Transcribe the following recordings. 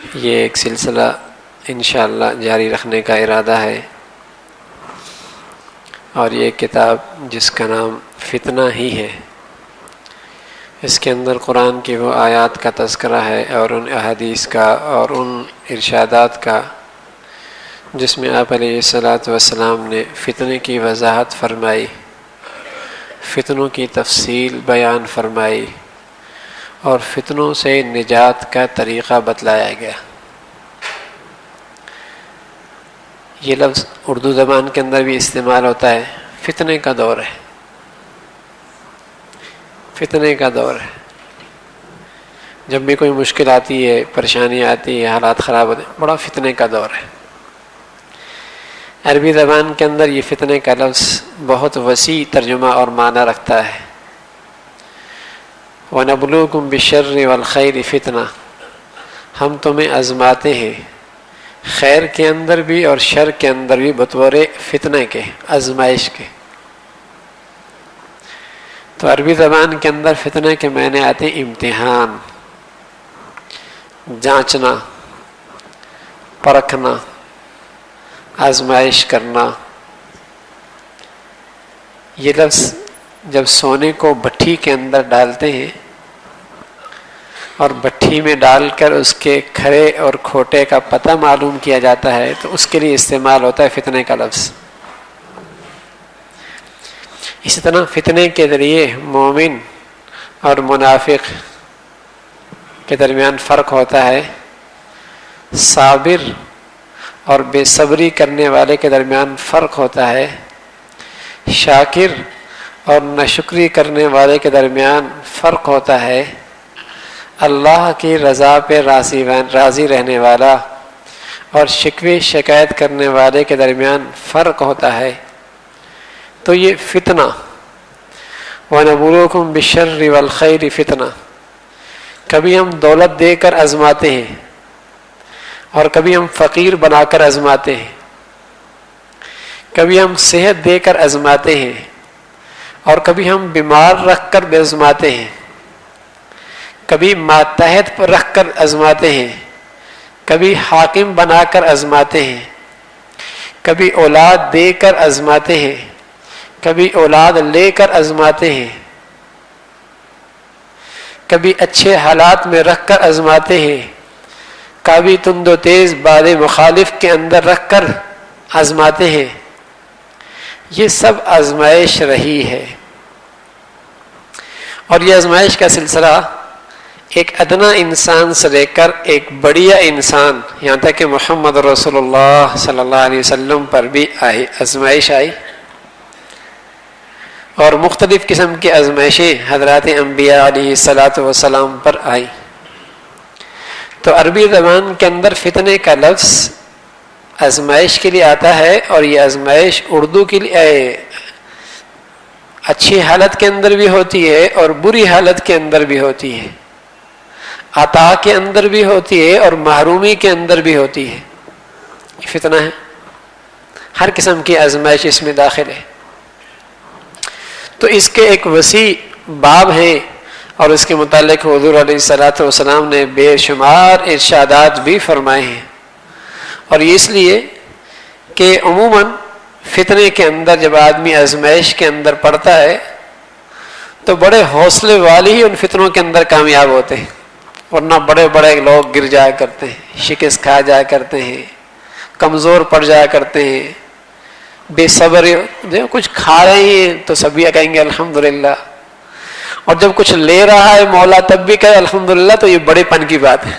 یہ ایک سلسلہ انشاءاللہ جاری رکھنے کا ارادہ ہے، اور یہ کتاب جس کا نام فتنہ ہی ہے، اس کے اندر قرآن کی وہ آیات کا تذکرہ ہے اور ان احادیث کا اور ان ارشادات کا جس میں آپ علیہ الصلاۃ والسلام نے فتنے کی وضاحت فرمائی، فتنوں کی تفصیل بیان فرمائی اور فتنوں سے نجات کا طریقہ بتلایا گیا۔ یہ لفظ اردو زبان کے اندر بھی استعمال ہوتا ہے، فتنے کا دور ہے، فتنے کا دور ہے۔ جب بھی کوئی مشکل آتی ہے، پریشانی آتی ہے، حالات خراب ہوتے ہیں، بڑا فتنے کا دور ہے۔ عربی زبان کے اندر یہ فتنے کا لفظ بہت وسیع ترجمہ اور معنی رکھتا ہے۔ وَنَبْلُوكُمْ بِالشَّرِّ وَالْخَيْرِ فتنہ، ہم تمہیں آزماتے ہیں خیر کے اندر بھی اور شر کے اندر بھی بطور فتنے کے، آزمائش کے۔ تو عربی زبان کے اندر فتنے کے معنی آتے ہیں امتحان، جانچنا، پرکھنا، آزمائش کرنا۔ یہ لفظ جب سونے کو بھٹی کے اندر ڈالتے ہیں اور بھٹی میں ڈال کر اس کے کھرے اور کھوٹے کا پتہ معلوم کیا جاتا ہے تو اس کے لیے استعمال ہوتا ہے فتنے کا لفظ۔ اسی طرح فتنے کے ذریعے مومن اور منافق کے درمیان فرق ہوتا ہے، صابر اور بے صبری کرنے والے کے درمیان فرق ہوتا ہے، شاکر اور ناشکری کرنے والے کے درمیان فرق ہوتا ہے، اللہ کی رضا پہ راضی رہنے والا اور شکوے شکایت کرنے والے کے درمیان فرق ہوتا ہے۔ تو یہ فتنہ، وَنَبْلُوكُمْ بِالشَّرِّ وَالْخَيْرِ فتنہ، کبھی ہم دولت دے کر آزماتے ہیں اور کبھی ہم فقیر بنا کر آزماتے ہیں، کبھی ہم صحت دے کر آزماتے ہیں اور کبھی ہم بیمار رکھ کر آزماتے ہیں، کبھی ماتحت پر رکھ کر آزماتے ہیں، کبھی حاکم بنا کر آزماتے ہیں، کبھی اولاد دے کر آزماتے ہیں، کبھی اولاد لے کر آزماتے ہیں، کبھی اچھے حالات میں رکھ کر آزماتے ہیں، کبھی تند و تیز باد مخالف کے اندر رکھ کر آزماتے ہیں۔ یہ سب آزمائش رہی ہے، اور یہ آزمائش کا سلسلہ ایک ادنا انسان سے لے کر ایک بڑیا انسان یہاں تک کہ محمد رسول اللہ صلی اللہ علیہ وسلم پر بھی آزمائش آئی، اور مختلف قسم کی آزمائشیں حضرات انبیاء علیہ الصلاۃ والسلام پر آئی۔ تو عربی زبان کے اندر فتنے کا لفظ آزمائش کے لیے آتا ہے، اور یہ آزمائش اردو کے لیے اچھی حالت کے اندر بھی ہوتی ہے اور بری حالت کے اندر بھی ہوتی ہے، عطا کے اندر بھی ہوتی ہے اور محرومی کے اندر بھی ہوتی ہے۔ یہ فتنہ ہے، ہر قسم کی آزمائش اس میں داخل ہے۔ تو اس کے ایک وسیع باب ہے، اور اس کے متعلق حضور علیہ الصلاۃ والسلام نے بے شمار ارشادات بھی فرمائے ہیں، اور یہ اس لیے کہ عموماً فتنے کے اندر جب آدمی آزمائش کے اندر پڑتا ہے تو بڑے حوصلے والے ہی ان فتنوں کے اندر کامیاب ہوتے ہیں، ورنہ بڑے بڑے لوگ گر جایا کرتے ہیں، شکست کھا جایا کرتے ہیں، کمزور پڑ جایا کرتے ہیں، بے صبر، کچھ کھا رہے ہیں تو سبھی کہیں گے الحمدللہ، اور جب کچھ لے رہا ہے مولا تب بھی کہے الحمدللہ، تو یہ بڑے پن کی بات ہے۔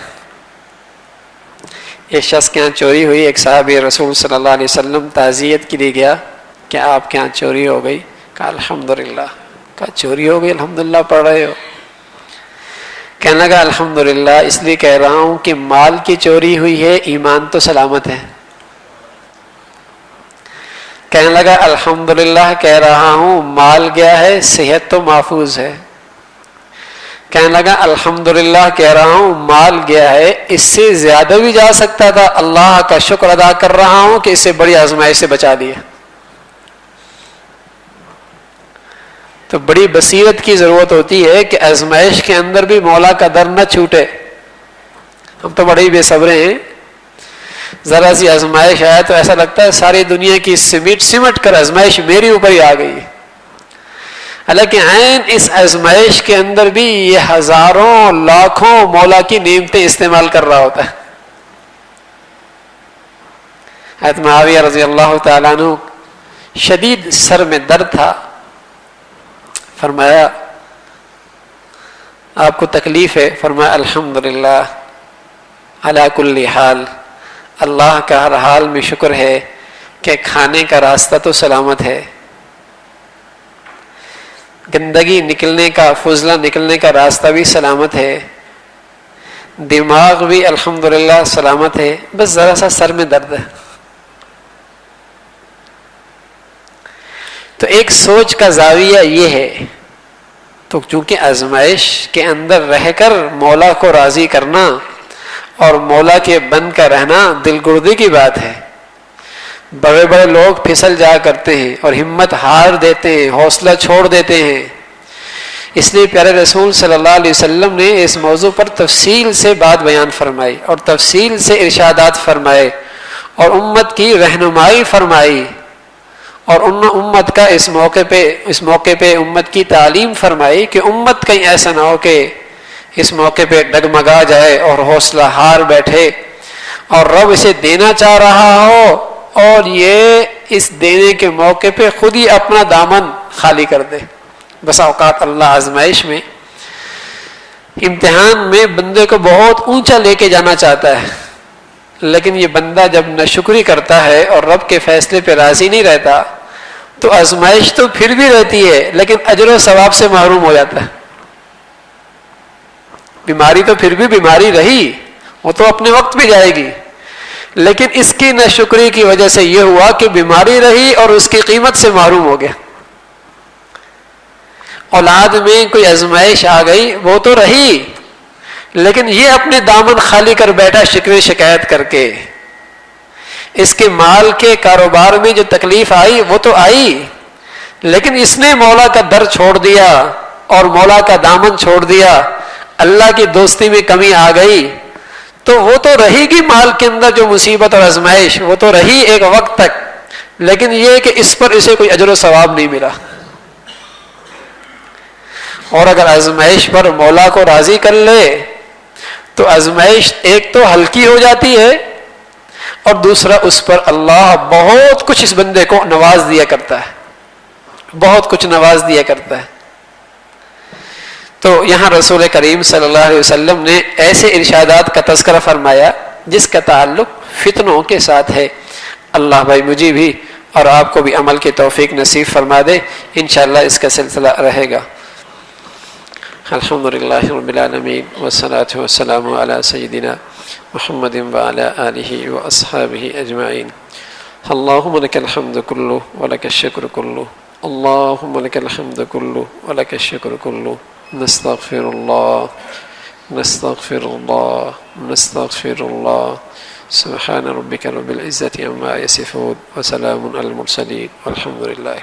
ایک شخص کے یہاں چوری ہوئی، ایک صحابی رسول صلی اللہ علیہ وسلم تعزیت کے لیے گیا کہ آپ کے یہاں چوری ہو گئی، کہا الحمدللہ، کہا چوری ہو گئی الحمدللہ پڑھ رہے ہو؟ کہنے لگا الحمدللہ اس لیے کہہ رہا ہوں کہ مال کی چوری ہوئی ہے، ایمان تو سلامت ہے۔ کہنے لگا الحمدللہ کہہ رہا ہوں مال گیا ہے، صحت تو محفوظ ہے۔ کہنے لگا الحمدللہ کہہ رہا ہوں مال گیا ہے، اس سے زیادہ بھی جا سکتا تھا، اللہ کا شکر ادا کر رہا ہوں کہ اسے بڑی آزمائش سے بچا دیا۔ تو بڑی بصیرت کی ضرورت ہوتی ہے کہ آزمائش کے اندر بھی مولا کا در نہ چھوٹے، ہم تو بڑے ہی بے صبرے ہیں، ذرا سی آزمائش آیا تو ایسا لگتا ہے ساری دنیا کی سمٹ کر آزمائش میری اوپر ہی آ گئی ہے۔ حالانکہ عین اس آزمائش کے اندر بھی یہ ہزاروں لاکھوں مولا کی نعمتیں استعمال کر رہا ہوتا ہے۔ حضرت معاویہ رضی اللہ تعالیٰ عنہ شدید سر میں درد تھا، فرمایا آپ کو تکلیف ہے؟ فرمایا الحمدللہ علی کل حال، اللہ کا ہر حال میں شکر ہے کہ کھانے کا راستہ تو سلامت ہے، گندگی نکلنے کا، فضلہ نکلنے کا راستہ بھی سلامت ہے، دماغ بھی الحمدللہ سلامت ہے، بس ذرا سا سر میں درد ہے۔ تو ایک سوچ کا زاویہ یہ ہے، تو چونکہ آزمائش کے اندر رہ کر مولا کو راضی کرنا اور مولا کے بن کا رہنا دل گردی کی بات ہے۔ بڑے بڑے لوگ پھسل جا کرتے ہیں اور ہمت ہار دیتے ہیں، حوصلہ چھوڑ دیتے ہیں۔ اس لیے پیارے رسول صلی اللہ علیہ وسلم نے اس موضوع پر تفصیل سے بات بیان فرمائی اور تفصیل سے ارشادات فرمائے اور امت کی رہنمائی فرمائی، اور امت کا اس موقع پہ امت کی تعلیم فرمائی کہ امت کہیں ایسا نہ ہو کہ اس موقع پہ ڈگمگا جائے اور حوصلہ ہار بیٹھے اور رب اسے دینا چاہ رہا ہو اور یہ اس دینے کے موقع پہ خود ہی اپنا دامن خالی کر دے۔ بسا اوقات اللہ آزمائش میں، امتحان میں بندے کو بہت اونچا لے کے جانا چاہتا ہے، لیکن یہ بندہ جب ناشکری کرتا ہے اور رب کے فیصلے پہ راضی نہیں رہتا تو آزمائش تو پھر بھی رہتی ہے لیکن اجر و ثواب سے محروم ہو جاتا ہے۔ بیماری تو پھر بھی بیماری رہی، وہ تو اپنے وقت بھی جائے گی، لیکن اس کی ناشکری کی وجہ سے یہ ہوا کہ بیماری رہی اور اس کی قیمت سے محروم ہو گیا۔ اولاد میں کوئی آزمائش آ گئی، وہ تو رہی، لیکن یہ اپنے دامن خالی کر بیٹھا شکوے شکایت کر کے۔ اس کے مال کے کاروبار میں جو تکلیف آئی وہ تو آئی، لیکن اس نے مولا کا در چھوڑ دیا اور مولا کا دامن چھوڑ دیا، اللہ کی دوستی میں کمی آ گئی تو وہ تو رہے گی۔ مال کے اندر جو مصیبت اور آزمائش وہ تو رہی ایک وقت تک، لیکن یہ کہ اس پر اسے کوئی اجر و ثواب نہیں ملا۔ اور اگر آزمائش پر مولا کو راضی کر لے تو آزمائش ایک تو ہلکی ہو جاتی ہے اور دوسرا اس پر اللہ بہت کچھ اس بندے کو نواز دیا کرتا ہے، بہت کچھ نواز دیا کرتا ہے۔ تو یہاں رسول کریم صلی اللہ علیہ وسلم نے ایسے ارشادات کا تذکرہ فرمایا جس کا تعلق فتنوں کے ساتھ ہے۔ اللہ بھائی مجھے بھی اور آپ کو بھی عمل کی توفیق نصیب فرما دے، انشاءاللہ اس کا سلسلہ رہے گا۔ الحمدللہ رب العالمین والصلاة والسلام علی سیدنا محمد وعلی آلہ واصحابہ اجمعین۔ اللہم لک الحمد کلہ ولک الشکر کلہ، اللہم لک الحمد کلہ ولک الشکر کلہ، نستغفر اللہ نستغفر اللہ نستغفر اللہ، سبحان ربک رب العزة عما یصفون وسلام علی المرسلین والحمد للہ۔